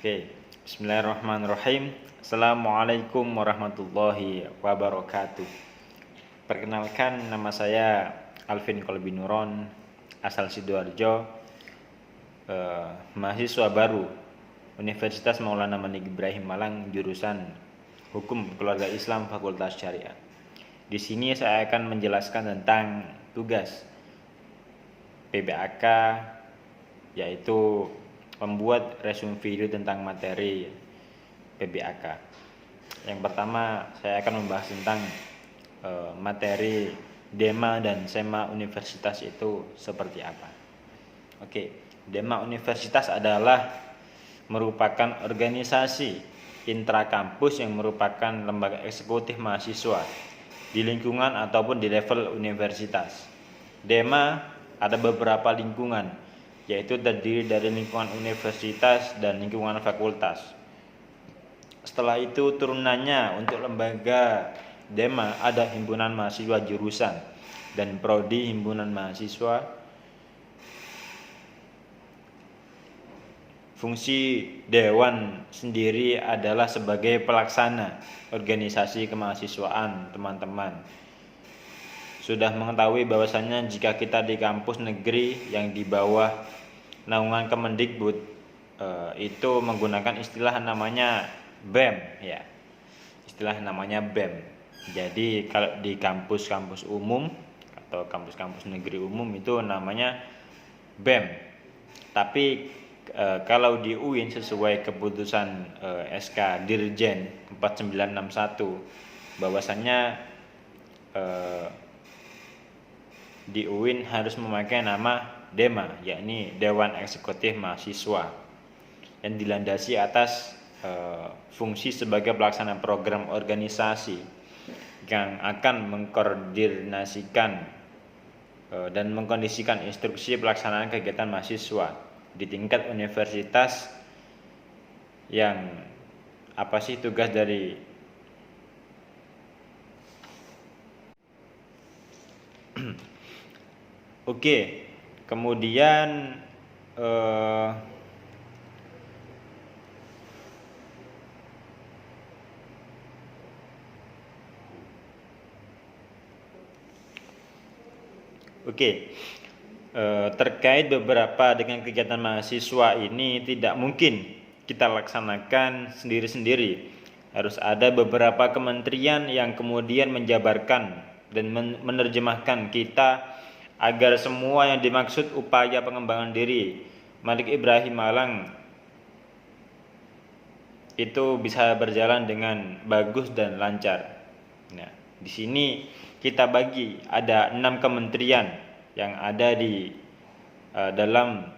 Oke, Bismillahirrahmanirrahim. Assalamualaikum warahmatullahi wabarakatuh. Perkenalkan, nama saya Alvin Kolbinuron, asal Sidoarjo, mahasiswa baru Universitas Maulana Malik Ibrahim Malang, jurusan Hukum Keluarga Islam Fakultas Syariah. Di sini saya akan menjelaskan tentang tugas PBAK, yaitu membuat resume video tentang materi PBAK. Yang pertama, saya akan membahas tentang materi DEMA dan SEMA universitas itu seperti apa. Oke, DEMA universitas adalah merupakan organisasi intrakampus yang merupakan lembaga eksekutif mahasiswa di lingkungan ataupun di level universitas. DEMA ada beberapa lingkungan, yaitu terdiri dari lingkungan universitas dan lingkungan fakultas. Setelah itu turunannya untuk lembaga DEMA ada himpunan mahasiswa jurusan dan prodi himpunan mahasiswa. Fungsi dewan sendiri adalah sebagai pelaksana organisasi kemahasiswaan teman-teman. Sudah mengetahui bahwasannya jika kita di kampus negeri yang di bawah naungan Kemendikbud itu menggunakan istilah namanya BEM, ya. Istilah namanya BEM. Jadi kalau di kampus-kampus umum atau kampus-kampus negeri umum itu namanya BEM. Tapi kalau di UIN sesuai keputusan SK Dirjen 4961 bahwasannya di UIN harus memakai nama DEMA, yakni Dewan Eksekutif Mahasiswa, yang dilandasi atas fungsi sebagai pelaksana program organisasi yang akan mengkoordinasikan dan mengkondisikan instruksi pelaksanaan kegiatan mahasiswa di tingkat universitas. Yang apa sih tugas dari Oke, kemudian terkait beberapa dengan kegiatan mahasiswa ini tidak mungkin kita laksanakan sendiri-sendiri. Harus ada beberapa kementerian yang kemudian menjabarkan dan menerjemahkan kita agar semua yang dimaksud upaya pengembangan diri Malik Ibrahim Malang itu bisa berjalan dengan bagus dan lancar. Nah, di sini kita bagi ada 6 kementerian yang ada di dalam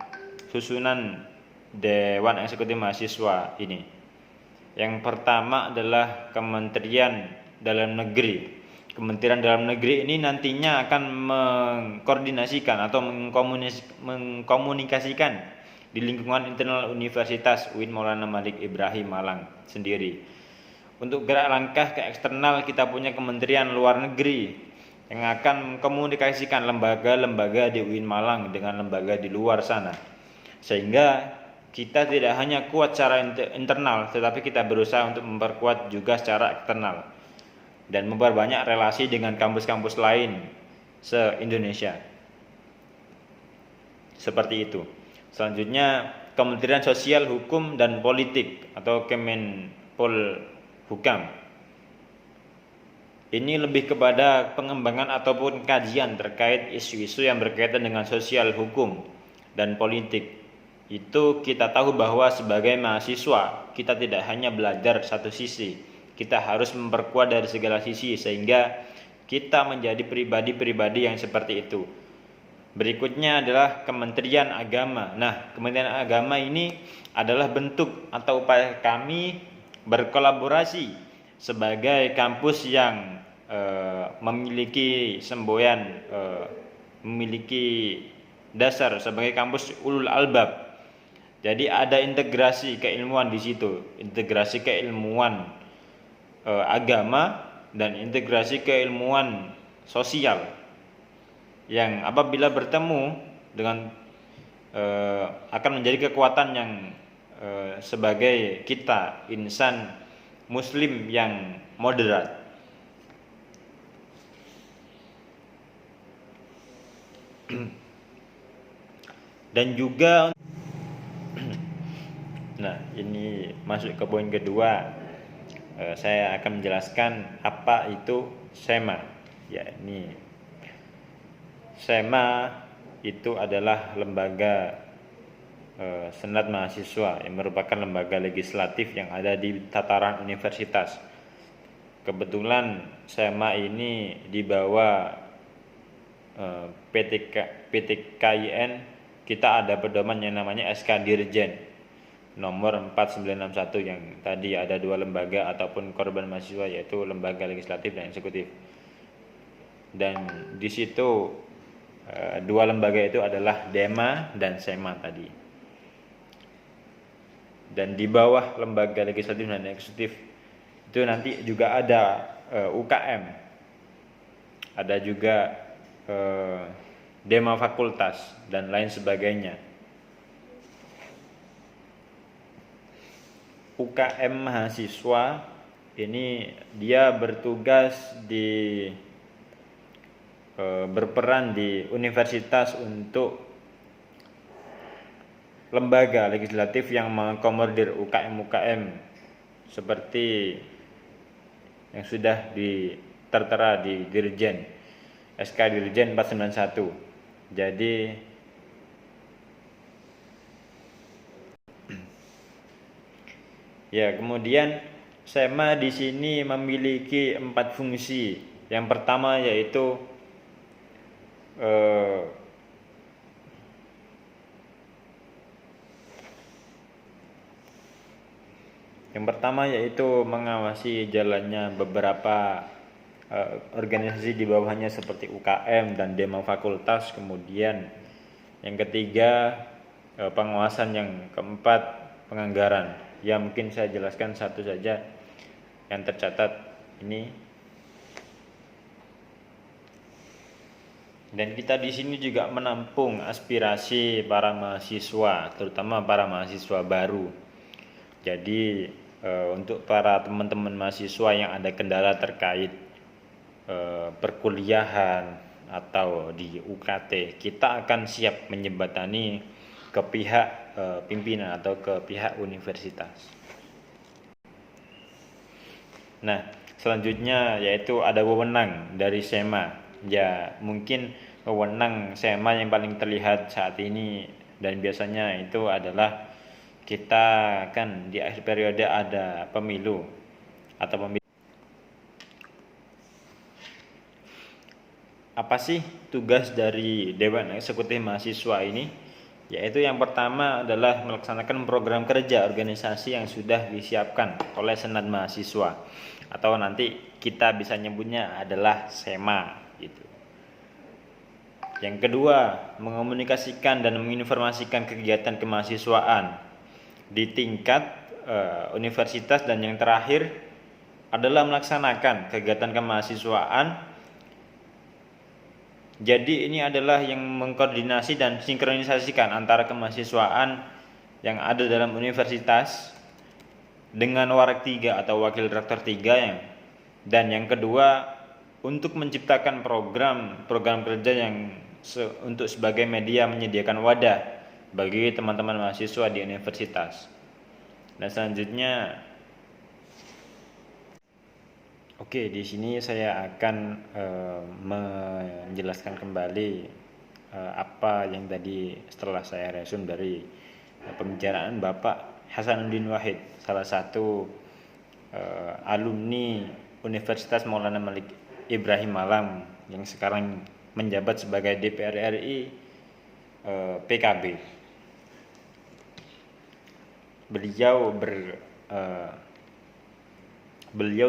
susunan Dewan Eksekutif Mahasiswa ini. Yang pertama adalah Kementerian Dalam Negeri. Kementerian Dalam Negeri ini nantinya akan mengkoordinasikan atau mengkomunikasikan di lingkungan internal Universitas UIN Maulana Malik Ibrahim Malang sendiri. Untuk gerak langkah ke eksternal, kita punya Kementerian Luar Negeri yang akan mengkomunikasikan lembaga-lembaga di UIN Malang dengan lembaga di luar sana, sehingga kita tidak hanya kuat secara internal, tetapi kita berusaha untuk memperkuat juga secara eksternal dan memperbanyak relasi dengan kampus-kampus lain se-Indonesia. Seperti itu. Selanjutnya, Kementerian Sosial, Hukum dan Politik atau Kemenpolhukam. Ini lebih kepada pengembangan ataupun kajian terkait isu-isu yang berkaitan dengan sosial, hukum dan politik. Itu kita tahu bahwa sebagai mahasiswa kita tidak hanya belajar satu sisi, kita harus memperkuat dari segala sisi sehingga kita menjadi pribadi-pribadi yang seperti itu. Berikutnya adalah Kementerian Agama. Nah, Kementerian Agama ini adalah bentuk atau upaya kami berkolaborasi sebagai kampus yang memiliki semboyan, memiliki dasar sebagai kampus ulul albab. Jadi ada integrasi keilmuan di situ, integrasi keilmuan agama dan integrasi keilmuan sosial yang apabila bertemu dengan akan menjadi kekuatan yang sebagai kita insan muslim yang moderat. Dan juga nah, ini masuk ke poin kedua. Saya akan menjelaskan apa itu SEMA. Ya, ini SEMA itu adalah lembaga Senat Mahasiswa yang merupakan lembaga legislatif yang ada di tataran universitas. Kebetulan SEMA ini di bawah PT KIN, kita ada pedoman yang namanya SK Dirjen nomor 4961 yang tadi ada dua lembaga ataupun korban mahasiswa, yaitu lembaga legislatif dan eksekutif. Dan di situ dua lembaga itu adalah DEMA dan SEMA tadi. Dan di bawah lembaga legislatif dan eksekutif itu nanti juga ada UKM, ada juga DEMA fakultas dan lain sebagainya. UKM mahasiswa ini dia bertugas di berperan di universitas untuk lembaga legislatif yang mengakomodir UKM-UKM seperti yang sudah tertera di Dirjen SK Dirjen 491. Jadi ya, kemudian SEMA di sini memiliki 4 fungsi. Yang pertama yaitu mengawasi jalannya beberapa organisasi di bawahnya seperti UKM dan DEMA fakultas. Kemudian yang ketiga pengawasan, yang keempat penganggaran. Ya, mungkin saya jelaskan satu saja yang tercatat ini. Dan kita di sini juga menampung aspirasi para mahasiswa, terutama para mahasiswa baru. Jadi untuk para teman-teman mahasiswa yang ada kendala terkait perkuliahan atau di UKT, kita akan siap menjembatani ke pihak pimpinan atau ke pihak universitas. Nah, selanjutnya yaitu ada wewenang dari SEMA. Ya, mungkin wewenang SEMA yang paling terlihat saat ini dan biasanya itu adalah kita kan di akhir periode ada pemilu atau pemilu. Apa sih tugas dari Dewan Eksekutif Mahasiswa ini? Yaitu yang pertama adalah melaksanakan program kerja organisasi yang sudah disiapkan oleh Senat Mahasiswa, atau nanti kita bisa nyebutnya adalah SEMA gitu. Yang kedua, mengomunikasikan dan menginformasikan kegiatan kemahasiswaan di tingkat universitas. Dan yang terakhir adalah melaksanakan kegiatan kemahasiswaan. Jadi ini adalah yang mengkoordinasi dan sinkronisasikan antara kemahasiswaan yang ada dalam universitas dengan Warak 3 atau Wakil Rektor 3 dan yang kedua untuk menciptakan program kerja yang untuk sebagai media menyediakan wadah bagi teman-teman mahasiswa di universitas. Dan selanjutnya, oke, di sini saya akan menjelaskan kembali apa yang tadi setelah saya resume dari pembicaraan Bapak Hasanuddin Wahid, salah satu alumni Universitas Maulana Malik Ibrahim Malang yang sekarang menjabat sebagai DPR RI PKB. Beliau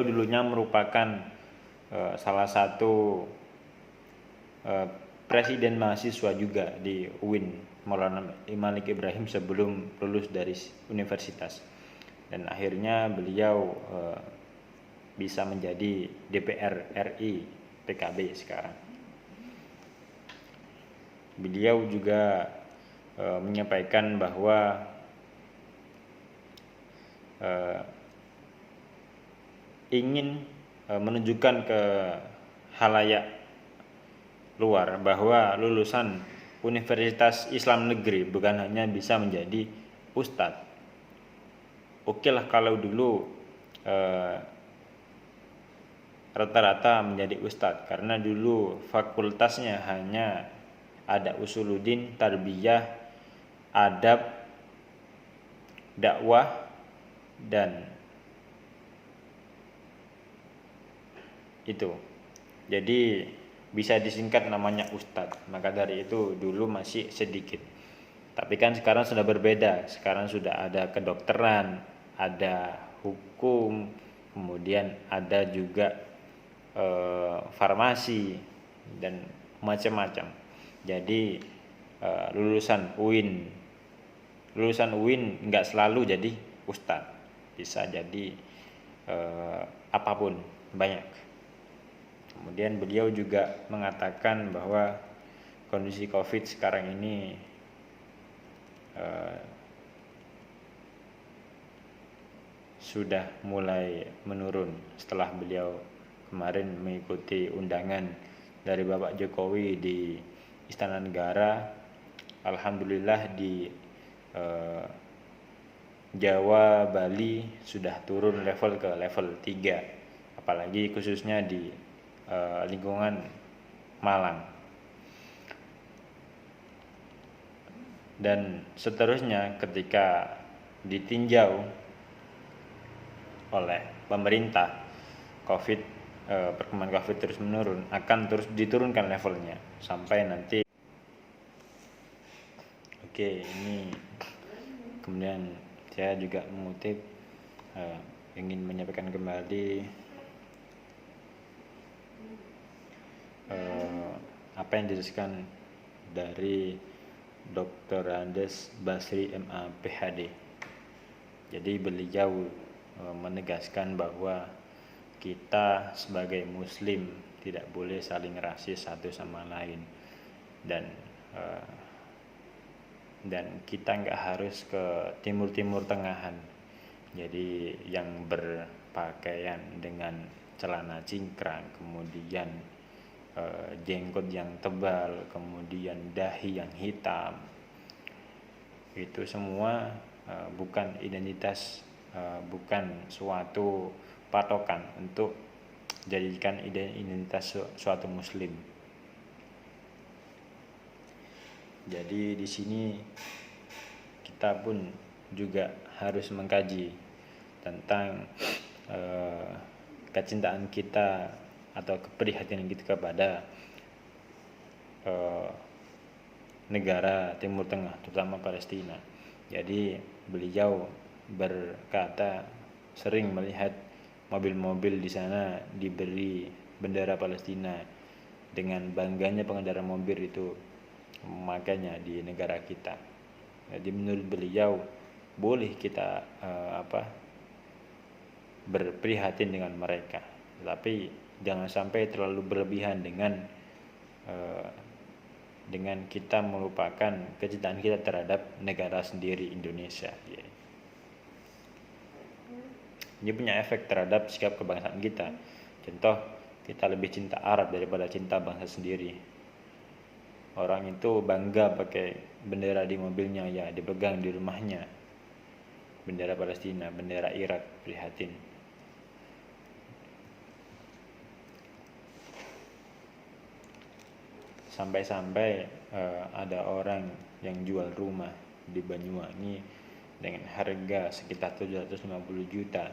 dulunya merupakan salah satu presiden mahasiswa juga di UIN Maulana Malik Ibrahim sebelum lulus dari universitas. Dan akhirnya beliau bisa menjadi DPR RI PKB sekarang. Beliau juga menyampaikan bahwa eh, ingin menunjukkan ke halayak luar bahwa lulusan Universitas Islam Negeri bukan hanya bisa menjadi ustadz. Oke lah kalau dulu rata-rata menjadi ustadz, karena dulu fakultasnya hanya ada usuluddin, tarbiyah, adab, dakwah, dan itu. Jadi bisa disingkat namanya ustadz. Maka dari itu dulu masih sedikit. Tapi kan sekarang sudah berbeda. Sekarang sudah ada kedokteran, ada hukum, kemudian ada juga farmasi dan macam-macam. Jadi lulusan UIN nggak selalu jadi ustadz, bisa jadi apapun, banyak. Kemudian beliau juga mengatakan bahwa kondisi COVID sekarang ini sudah mulai menurun setelah beliau kemarin mengikuti undangan dari Bapak Jokowi di Istana Negara. Alhamdulillah di Jawa, Bali sudah turun level ke level 3, apalagi khususnya di lingkungan Malang. Dan seterusnya ketika ditinjau oleh pemerintah, perkembangan COVID terus menurun, akan terus diturunkan levelnya sampai nanti. Oke, ini kemudian saya juga mengutip, ingin menyampaikan kembali apa yang dijelaskan dari Dr. Andes Basri MA PhD. Jadi beliau menegaskan bahwa kita sebagai muslim tidak boleh saling rasis satu sama lain, dan kita nggak harus ke timur tengahan. Jadi yang berpakaian dengan celana cingkrang, kemudian jenggot yang tebal, kemudian dahi yang hitam, itu semua bukan identitas, bukan suatu patokan untuk jadikan identitas suatu muslim. Jadi di sini kita pun juga harus mengkaji tentang kecintaan kita atau keprihatinan kita kepada negara Timur Tengah, terutama Palestina. Jadi beliau berkata sering melihat mobil-mobil di sana diberi bendera Palestina, dengan bangganya pengendara mobil itu memakainya di negara kita. Jadi menurut beliau boleh kita berprihatin dengan mereka, tapi jangan sampai terlalu berlebihan dengan kita melupakan kecintaan kita terhadap negara sendiri, Indonesia. Ini punya efek terhadap sikap kebangsaan kita. Contoh, kita lebih cinta Arab daripada cinta bangsa sendiri. Orang itu bangga pakai bendera di mobilnya, ya dipegang di rumahnya, bendera Palestina, bendera Irak, prihatin. Sampai-sampai ada orang yang jual rumah di Banyuwangi dengan harga sekitar 750 juta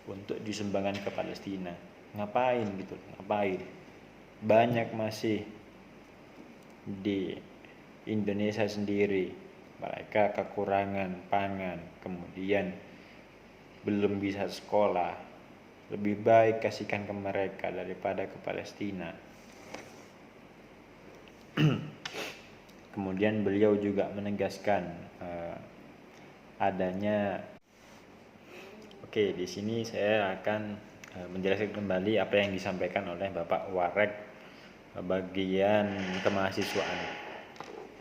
untuk disumbangkan ke Palestina. Ngapain gitu? Ngapain? Banyak masih di Indonesia sendiri, mereka kekurangan pangan, kemudian belum bisa sekolah. Lebih baik kasihkan ke mereka daripada ke Palestina. Kemudian beliau juga menegaskan adanya. Oke, di sini saya akan menjelaskan kembali apa yang disampaikan oleh Bapak Warek bagian kemahasiswaan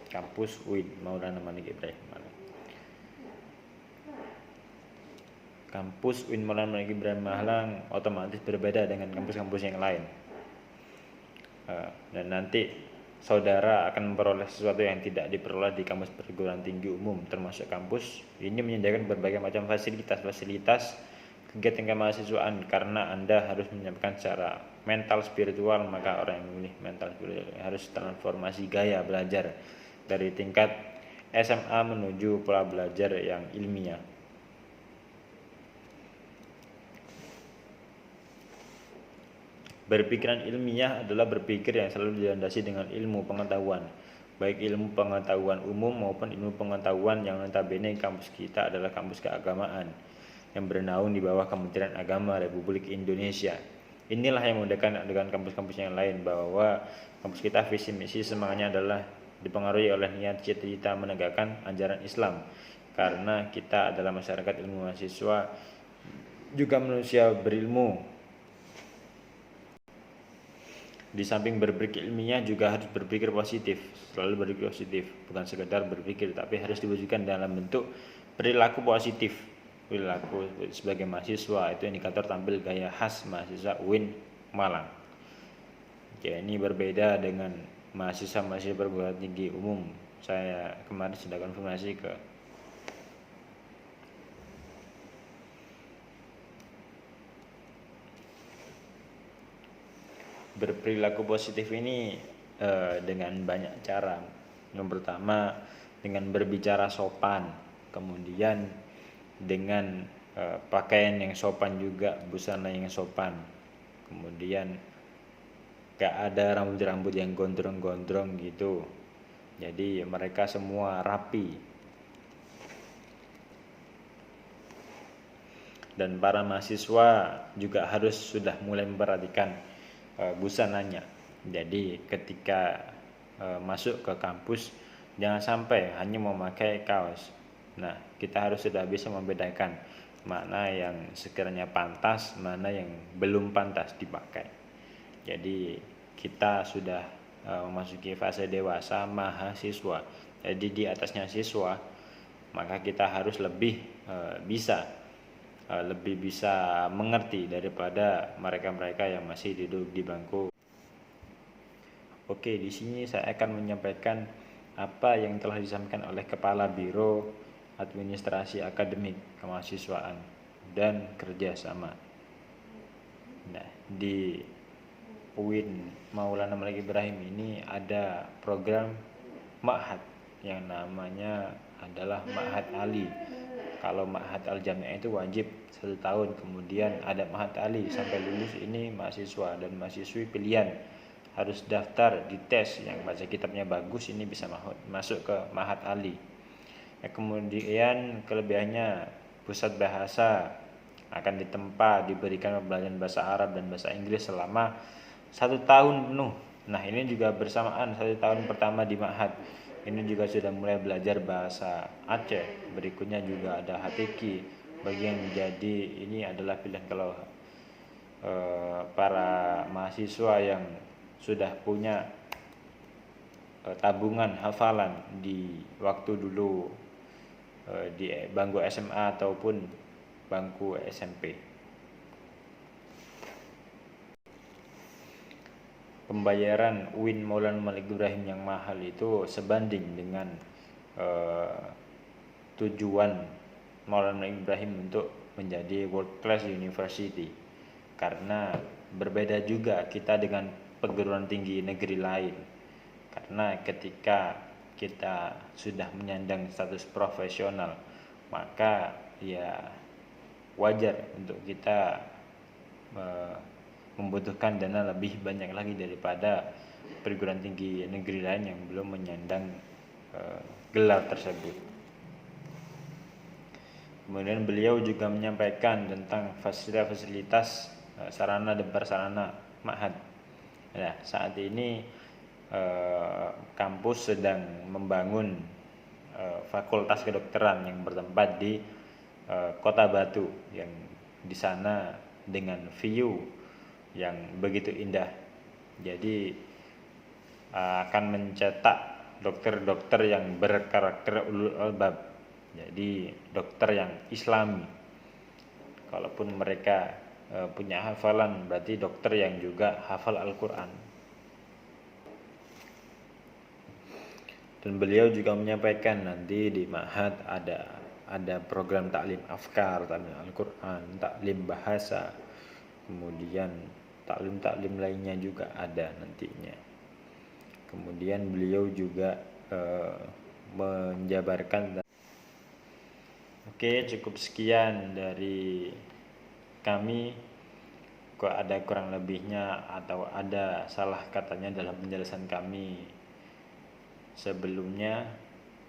kampus UIN Maulana Malik Ibrahim. kampus UIN Maulana Malik Ibrahim Malang otomatis berbeda dengan kampus-kampus yang lain. Dan nanti saudara akan memperoleh sesuatu yang tidak diperoleh di kampus perguruan tinggi umum, termasuk kampus ini menyediakan berbagai macam fasilitas kegiatan kemahasiswaan, karena Anda harus menyiapkan secara mental spiritual. Maka orang yang memilih mental spiritual harus transformasi gaya belajar dari tingkat SMA menuju pola belajar yang ilmiah. Berpikiran ilmiah adalah berpikir yang selalu dilandasi dengan ilmu pengetahuan, baik ilmu pengetahuan umum maupun ilmu pengetahuan yang notabene kampus kita adalah kampus keagamaan yang bernaung di bawah Kementerian Agama Republik Indonesia. Inilah yang membedakan dengan kampus-kampus yang lain, bahwa kampus kita visi misi semangatnya adalah dipengaruhi oleh niat cita-cita menegakkan ajaran Islam, karena kita adalah masyarakat ilmu mahasiswa juga manusia berilmu. Di samping berpikir ilmiah juga harus berpikir positif, selalu berpikir positif, bukan sekedar berpikir, tapi harus diwujudkan dalam bentuk perilaku positif. Perilaku sebagai mahasiswa itu indikator tampil gaya khas mahasiswa UIN Malang. Ya, ini berbeda dengan mahasiswa perguruan tinggi umum. Saya kemarin sudah konfirmasi ke berperilaku positif ini dengan banyak cara. Yang pertama dengan berbicara sopan, kemudian dengan pakaian yang sopan juga, busana yang sopan, kemudian gak ada rambut-rambut yang gondrong-gondrong gitu. Jadi mereka semua rapi. Dan para mahasiswa juga harus sudah mulai memperhatikan busananya. Jadi ketika masuk ke kampus jangan sampai hanya memakai kaos. Nah, kita harus sudah bisa membedakan mana yang sekiranya pantas, mana yang belum pantas dipakai. Jadi kita sudah memasuki fase dewasa mahasiswa. Jadi di atasnya siswa, maka kita harus lebih bisa mengerti daripada mereka-mereka yang masih duduk di bangku. Oke, di sini saya akan menyampaikan apa yang telah disampaikan oleh Kepala Biro Administrasi Akademik Kemahasiswaan dan Kerjasama. Nah, di UIN Maulana Malik Ibrahim ini ada program Ma'had yang namanya adalah Ma'had Ali. Kalau Ma'had Al-Jami'ah itu wajib 1 tahun, kemudian ada Ma'had Ali sampai lulus ini mahasiswa dan mahasiswi pilihan harus daftar di tes yang baca kitabnya bagus, ini bisa masuk ke Ma'had Ali. Ya, kemudian kelebihannya pusat bahasa akan ditempa, diberikan pembelajaran bahasa Arab dan bahasa Inggris selama 1 tahun penuh. Nah, ini juga bersamaan 1 tahun pertama di Ma'had. Ini juga sudah mulai belajar bahasa Aceh. Berikutnya juga ada Hatiki. Bagi yang menjadi ini adalah pilihan kalau para mahasiswa yang sudah punya tabungan hafalan di waktu dulu di bangku SMA ataupun bangku SMP. Pembayaran UIN Maulana Malik Ibrahim yang mahal itu sebanding dengan tujuan Maulana Malik Ibrahim untuk menjadi world class university, karena berbeda juga kita dengan perguruan tinggi negeri lain. Karena ketika kita sudah menyandang status profesional, maka ya wajar untuk kita membutuhkan dana lebih banyak lagi daripada perguruan tinggi negeri lain yang belum menyandang gelar tersebut. Kemudian beliau juga menyampaikan tentang fasilitas sarana dan prasarana Ma'had. Nah, saat ini kampus sedang membangun fakultas kedokteran yang bertempat di Kota Batu, yang di sana dengan view yang begitu indah. Jadi akan mencetak dokter-dokter yang berkarakter ulul albab, jadi dokter yang islami. Kalaupun mereka punya hafalan, berarti dokter yang juga hafal Al-Quran. Dan beliau juga menyampaikan nanti di Ma'had ada program taklim afkar, taklim Al-Quran, taklim bahasa, kemudian taklim lainnya juga ada nantinya. Kemudian beliau juga menjabarkan. Oke, cukup sekian dari kami. Kok ada kurang lebihnya atau ada salah katanya dalam penjelasan kami sebelumnya,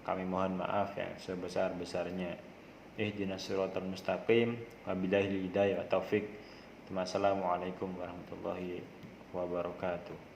kami mohon maaf yang sebesar-besarnya. Ihdinas siratal mustaqim, wabillahi hidayah wa taufik. Wassalamualaikum warahmatullahi wabarakatuh.